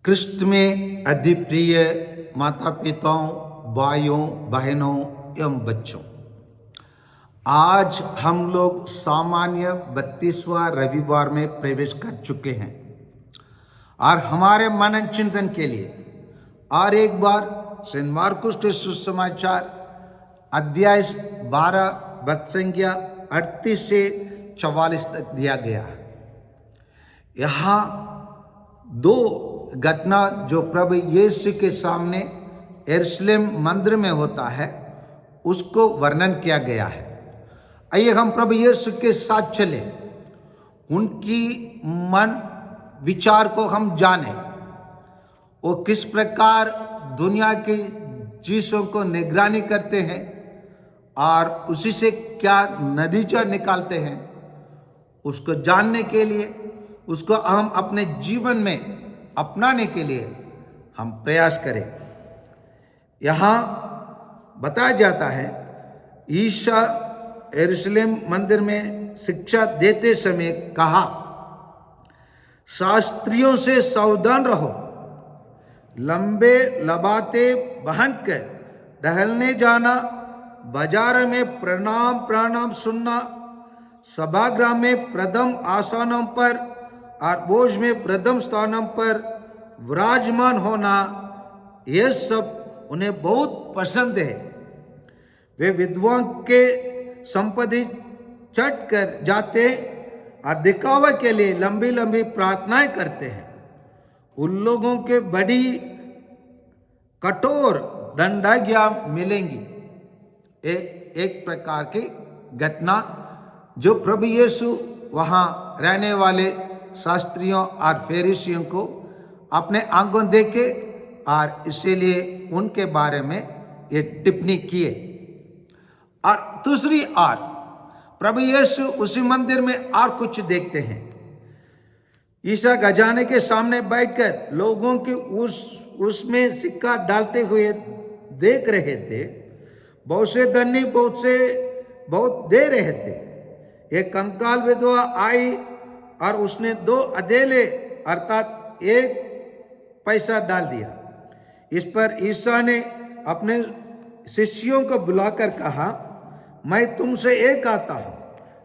क्रिस्त में अति प्रिय माता पिताओं, भाइयों बहनों एवं बच्चों, आज हम लोग सामान्य 32वां रविवार में प्रवेश कर चुके हैं और हमारे मनन चिंतन के लिए और एक बार सेंट मार्कुस के सुसमाचार अध्याय 12 पद संख्या 38 से 44 तक दिया गया है। यहाँ दो घटना जो प्रभु यीशु के सामने यरूशलेम मंदिर में होता है उसको वर्णन किया गया है। आइए हम प्रभु यीशु के साथ चले, उनकी मन विचार को हम जाने, वो किस प्रकार दुनिया की चीज़ों को निगरानी करते हैं और उसी से क्या नतीजा निकालते हैं, उसको जानने के लिए, उसको हम अपने जीवन में अपनाने के लिए हम प्रयास करें। यहाँ बताया जाता है ईसा यरूशलेम मंदिर में शिक्षा देते समय कहा, शास्त्रियों से सावधान रहो, लंबे लबाते पहनकर टहलने जाना, बाजार में प्रणाम सुनना, सभागृह में प्रथम आसनों पर और भोज में प्रथम स्थानों पर विराजमान होना, यह सब उन्हें बहुत पसंद है। वे विद्वान के संपत्ति चट कर जाते और दिखावे के लिए लंबी लंबी प्रार्थनाएं करते हैं। उन लोगों के बड़ी कठोर दंडाज्ञा मिलेंगी। एक प्रकार की घटना जो प्रभु यीशु वहाँ रहने वाले शास्त्रियों और फरीसियों को अपने आंखों देखे और इसीलिए उनके बारे में ये टिप्पणी किए। और दूसरी ओर प्रभु यीशु उसी मंदिर में और कुछ देखते हैं। ईसा खजाने के सामने बैठकर लोगों के उसमें सिक्का डालते हुए देख रहे थे। बहुत से धनी बहुत दे रहे थे। एक कंकाल विधवा आई और उसने 2 अधेले अर्थात 1 पैसा डाल दिया। इस पर ईसा ने अपने शिष्यों को बुलाकर कहा, मैं तुमसे एक आता हूं,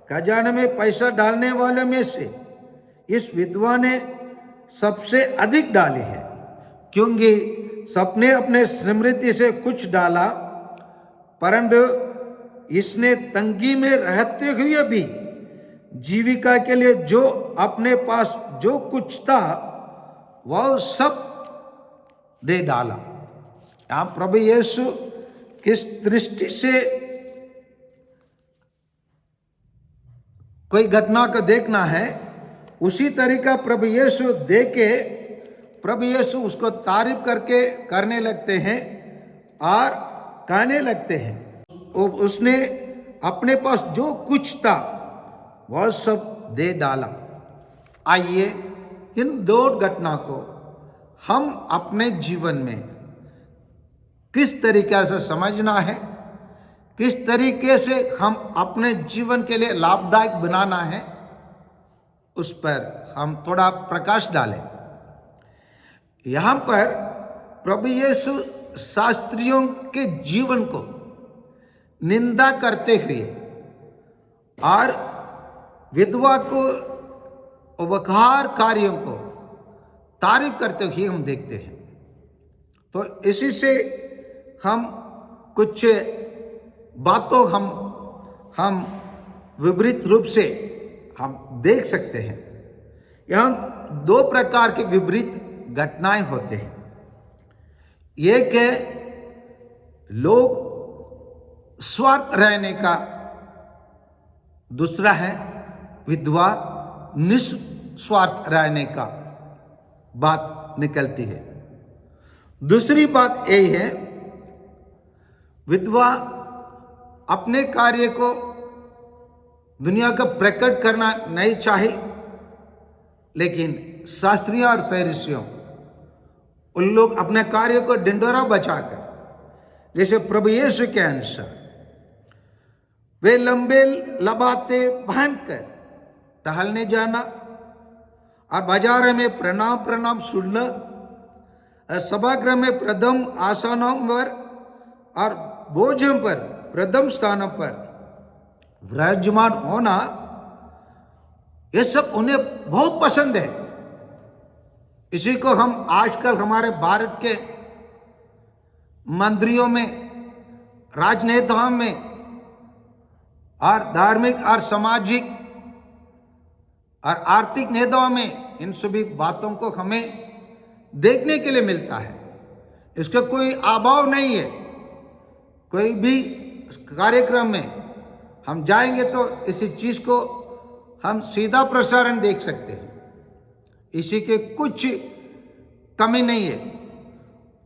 खजाने में पैसा डालने वाले में से इस विधवा ने सबसे अधिक डाली है, क्योंकि सबने अपने समृद्धि से कुछ डाला, परंतु इसने तंगी में रहते हुए भी जीविका के लिए जो अपने पास जो कुछ था वह सब दे डाला। यहाँ प्रभु यीशु किस दृष्टि से कोई घटना को देखना है, उसी तरीका प्रभु यीशु देके प्रभु यीशु उसको तारीफ करने लगते हैं और कहने लगते हैं उसने अपने पास जो कुछ था वह सब दे डाला। आइए इन 2 घटना को हम अपने जीवन में किस तरीके से समझना है, किस तरीके से हम अपने जीवन के लिए लाभदायक बनाना है, उस पर हम थोड़ा प्रकाश डालें। यहाँ पर प्रभु यीशु शास्त्रियों के जीवन को निंदा करते हुए और विधवा को उपकार कार्यों को तारीफ करते हुए हम देखते हैं। तो इसी से हम कुछ बातों हम विपरीत रूप से हम देख सकते हैं। यहाँ 2 प्रकार के विपरीत घटनाएं होते हैं। एक है लोग स्वार्थ रहने का, दूसरा है विधवा निस्वार्थ रहने का बात निकलती है। दूसरी बात यही है, विधवा अपने कार्य को दुनिया का प्रकट करना नहीं चाहे, लेकिन शास्त्रियों और फरीसियों उन लोग अपने कार्य को ढिंढोरा बचाकर, जैसे प्रभु यीशु के अनुसार वे लंबे लबाते पहनकर टहलने जाना और बाजार में प्रणाम सुनना, सभागृह में प्रथम आसनों पर और भोजन पर प्रथम स्थान पर विराजमान होना, ये सब उन्हें बहुत पसंद है। इसी को हम आजकल हमारे भारत के मंत्रियों में, राजनेताओं में और धार्मिक और सामाजिक और आर्थिक नेताओं में, इन सभी बातों को हमें देखने के लिए मिलता है। इसका कोई अभाव नहीं है। कोई भी कार्यक्रम में हम जाएंगे तो इसी चीज को हम सीधा प्रसारण देख सकते हैं। इसी के कुछ कमी नहीं है।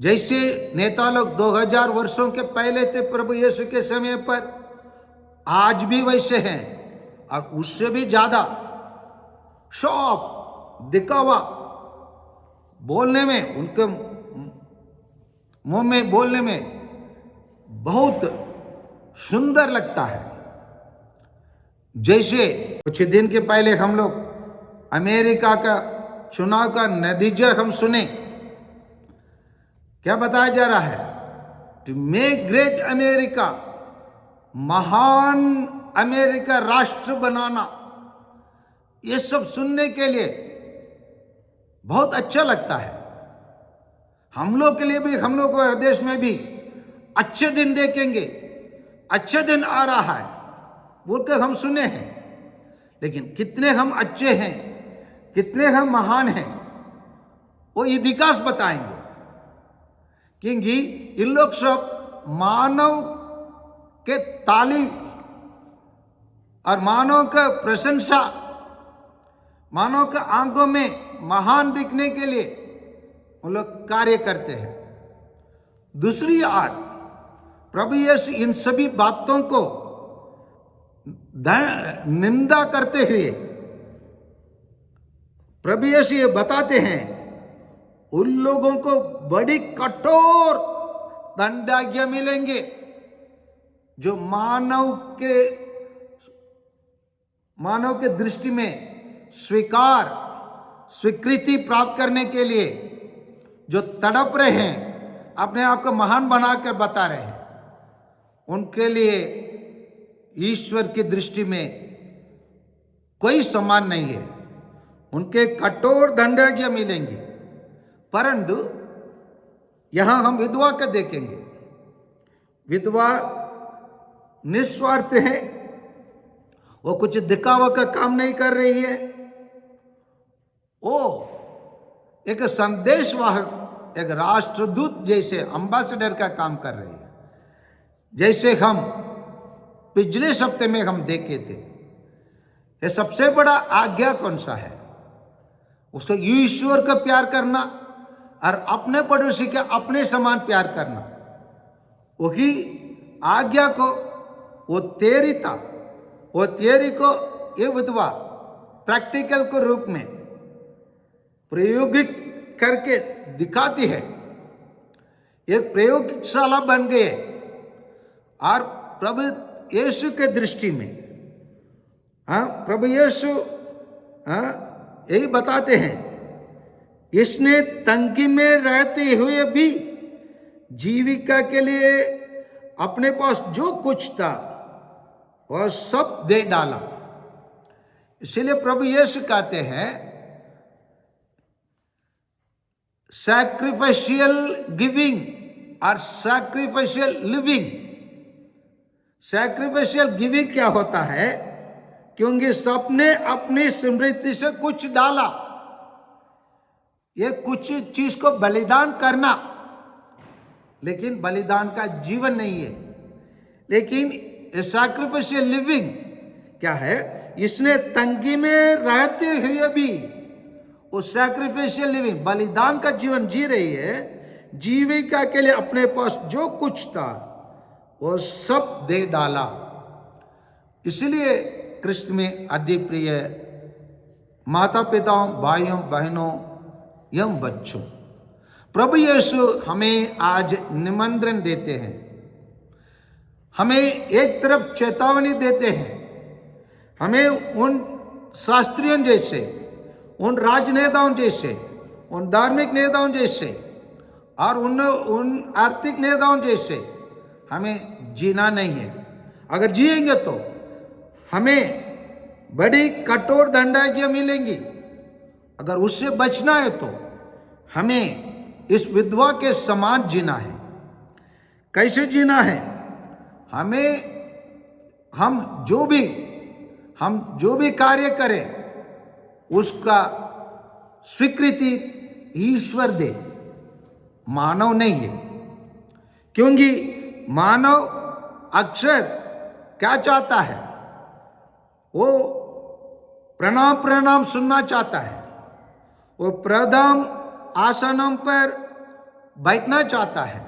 जैसे नेता लोग 2000 वर्षों के पहले थे प्रभु यीशु के समय पर, आज भी वैसे हैं और उससे भी ज्यादा शो ऑफ, दिखावा, बोलने में, उनके मुंह में बोलने में बहुत सुंदर लगता है। जैसे कुछ दिन के पहले हम लोग अमेरिका का चुनाव का नतीजा हम सुने, क्या बताया जा रहा है? टू मेक ग्रेट अमेरिका, महान अमेरिका राष्ट्र बनाना। ये सब सुनने के लिए बहुत अच्छा लगता है। हम लोग के लिए भी, हम लोग के देश में भी अच्छे दिन देखेंगे, अच्छे दिन आ रहा है बोलकर हम सुने हैं। लेकिन कितने हम अच्छे हैं, कितने हम महान हैं, वो इतिहास बताएंगे। क्योंकि इन लोग सब मानव के तालीम और मानव का प्रशंसा, मानव के आंखों में महान दिखने के लिए उन लोग कार्य करते हैं। दूसरी ओर प्रभु यीशु इन सभी बातों को निंदा करते हुए प्रभु यीशु ये बताते हैं, उन लोगों को बड़ी कठोर दंडाज्ञा मिलेंगे जो मानव के दृष्टि में स्वीकृति प्राप्त करने के लिए जो तड़प रहे हैं, अपने आप को महान बनाकर बता रहे हैं, उनके लिए ईश्वर की दृष्टि में कोई सम्मान नहीं है। उनके कठोर दंडाज्ञा मिलेंगी। परंतु यहां हम विधवा का देखेंगे। विधवा निस्वार्थ है, वो कुछ दिखावा का काम नहीं कर रही है, वो एक संदेशवाहक, एक राष्ट्रदूत जैसे एम्बेसडर का काम कर रही है। जैसे हम पिछले सप्ताह में हम देखे थे, ये सबसे बड़ा आज्ञा कौन सा है? उसको ईश्वर का प्यार करना और अपने पड़ोसी के अपने समान प्यार करना। वही आज्ञा को, वो तेरी को ये विधवा प्रैक्टिकल के रूप में प्रायोगिक करके दिखाती है। एक प्रयोगशाला बन गए और प्रभु यीशु के दृष्टि में, प्रभु यीशु यही बताते हैं, इसने तंगी में रहते हुए भी जीविका के लिए अपने पास जो कुछ था वह सब दे डाला। इसीलिए प्रभु यीशु कहते हैं, सैक्रिफिशियल गिविंग और सैक्रिफिशियल लिविंग। सैक्रिफिशियल गिविंग क्या होता है? क्योंकि सबने अपनी समृद्धि से कुछ डाला। ये कुछ चीज को बलिदान करना, लेकिन बलिदान का जीवन नहीं है। लेकिन सैक्रिफिशियल लिविंग क्या है? इसने तंगी में रहते हुए भी वो सैक्रिफिशियल लिविंग, बलिदान का जीवन जी रही है। जीविका के लिए अपने पास जो कुछ था वो सब दे डाला। इसलिए कृष्ण में अति प्रिय माता पिताओं, भाइयों बहनों एवं बच्चों, प्रभु यीशु हमें आज निमंत्रण देते हैं, हमें एक तरफ चेतावनी देते हैं। हमें उन शास्त्रियों जैसे, उन राजनेताओं जैसे, उन धार्मिक नेताओं जैसे और उन आर्थिक नेताओं जैसे हमें जीना नहीं है। अगर जिएंगे तो हमें बड़ी कठोर दंडाज्ञा मिलेंगी। अगर उससे बचना है तो हमें इस विधवा के समान जीना है। कैसे जीना है? हम जो भी कार्य करें उसका स्वीकृति ईश्वर दे, मानव नहीं है। क्योंकि मानव अक्सर क्या चाहता है? वो प्रणाम सुनना चाहता है, वो प्रथम आसनों पर बैठना चाहता है,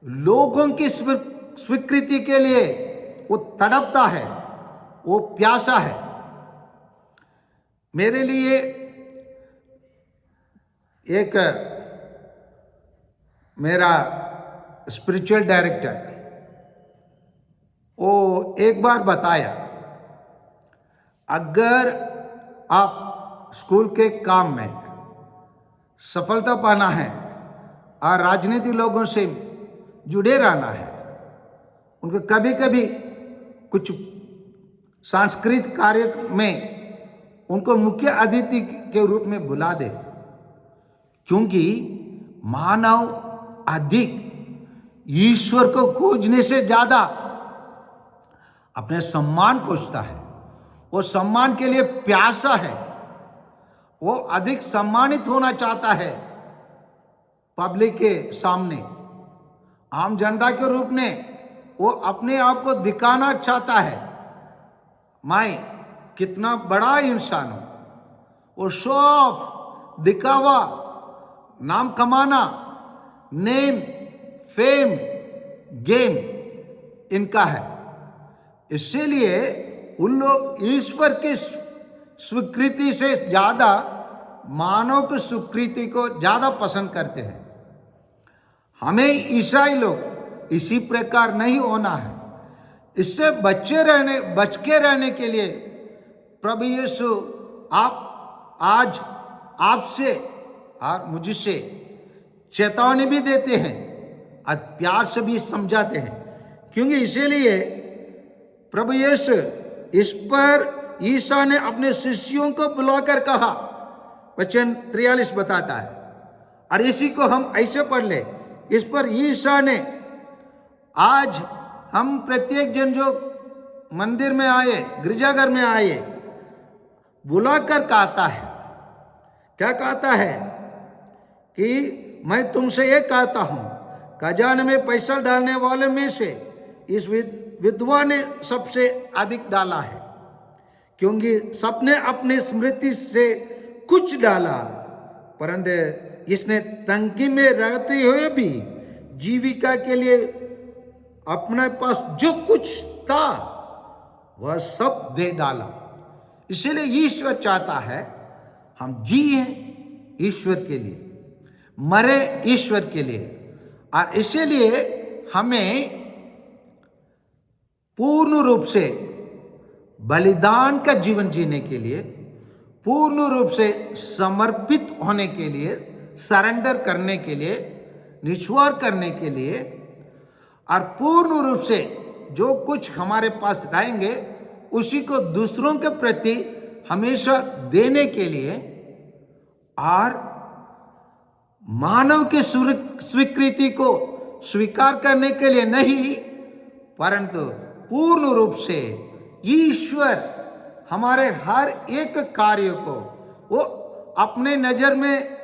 लोगों की स्वीकृति के लिए वो तड़पता है, वो प्यासा है। मेरे लिए एक मेरा स्पिरिचुअल डायरेक्टर वो एक बार बताया, अगर आप स्कूल के काम में सफलता पाना है और राजनीतिक लोगों से जुड़े रहना है, उनको कभी कभी कुछ सांस्कृतिक कार्य में उनको मुख्य अतिथि के रूप में बुला दे। क्योंकि मानव अधिक ईश्वर को खोजने से ज्यादा अपने सम्मान खोजता है। वो सम्मान के लिए प्यासा है, वो अधिक सम्मानित होना चाहता है पब्लिक के सामने, आम जनता के रूप में वो अपने आप को दिखाना चाहता है, मैं कितना बड़ा इंसान हूं। वो शो ऑफ, दिखावा, नाम कमाना, नेम, फेम, गेम इनका है। इसीलिए उन लोग ईश्वर की स्वीकृति से ज्यादा मानव की स्वीकृति को ज्यादा पसंद करते हैं। हमें ईसाई लोग इसी प्रकार नहीं होना है। इससे बच के रहने के लिए प्रभु यीशु आप आज आपसे और मुझसे चेतावनी भी देते हैं और प्यार से भी समझाते हैं। क्योंकि इसीलिए प्रभु यीशु इस पर ईसा ने अपने शिष्यों को बुलाकर कहा, वचन 43 बताता है। और इसी को हम ऐसे पढ़ ले, इस पर ईसा ने, आज हम प्रत्येक जन जो मंदिर में आए, गिरजाघर में आए, बुलाकर कहता है, क्या कहता है कि मैं तुमसे ये कहता हूं, खजाने में पैसा डालने वाले में से इस विधवा ने सबसे अधिक डाला है, क्योंकि सबने अपनी स्मृति से कुछ डाला, परंतु इसने तंगी में रहते हुए भी जीविका के लिए अपने पास जो कुछ था वह सब दे डाला। इसलिए ईश्वर चाहता है हम जिए ईश्वर के लिए, मरे ईश्वर के लिए। और इसीलिए हमें पूर्ण रूप से बलिदान का जीवन जीने के लिए, पूर्ण रूप से समर्पित होने के लिए, सरेंडर करने के लिए, निछुआर करने के लिए, और पूर्ण रूप से जो कुछ हमारे पास रहेंगे उसी को दूसरों के प्रति हमेशा देने के लिए, और मानव की स्वीकृति को स्वीकार करने के लिए नहीं, परंतु पूर्ण रूप से ईश्वर हमारे हर एक कार्य को वो अपने नजर में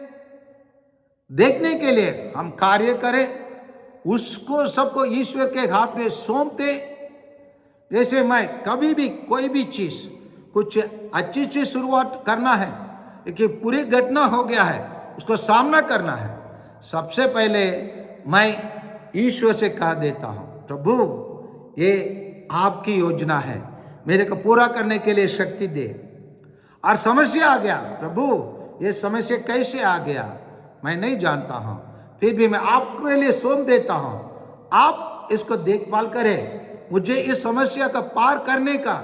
देखने के लिए हम कार्य करें, उसको सबको ईश्वर के हाथ में सौंपते। जैसे मैं कभी भी कोई भी चीज, कुछ अच्छी चीज शुरुआत करना है, कि पूरी घटना हो गया है, उसको सामना करना है, सबसे पहले मैं ईश्वर से कह देता हूं, प्रभु ये आपकी योजना है, मेरे को पूरा करने के लिए शक्ति दे। और समस्या आ गया, प्रभु ये समस्या कैसे आ गया मैं नहीं जानता हूं, फिर भी मैं आपके लिए सौंप देता हूं, आप इसको देखभाल करें, मुझे इस समस्या का पार करने का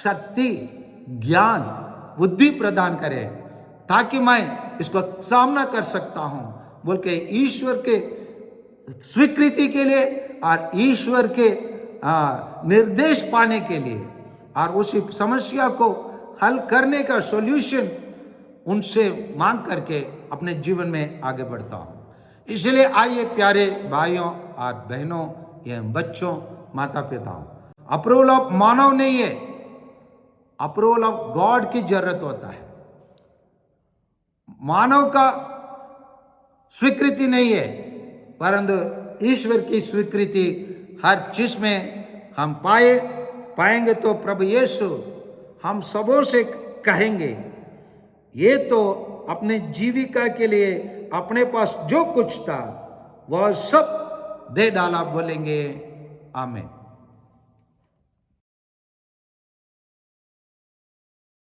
शक्ति, ज्ञान, बुद्धि प्रदान करें, ताकि मैं इसको सामना कर सकता हूं बोल के ईश्वर के स्वीकृति के लिए और ईश्वर के निर्देश पाने के लिए और उसी समस्या को हल करने का सॉल्यूशन उनसे मांग करके अपने जीवन में आगे बढ़ता हूं। इसलिए आइए प्यारे भाइयों और बहनों, एवं बच्चों, माता पिताओं, अप्रूवल ऑफ मानव नहीं है, अप्रूवल ऑफ गॉड की जरूरत होता है। मानव का स्वीकृति नहीं है, परंतु ईश्वर की स्वीकृति हर चीज में हम पाएंगे। तो प्रभु यीशु हम सबों से कहेंगे, ये तो अपने जीविका के लिए अपने पास जो कुछ था वह सब दे डाला, बोलेंगे आमीन।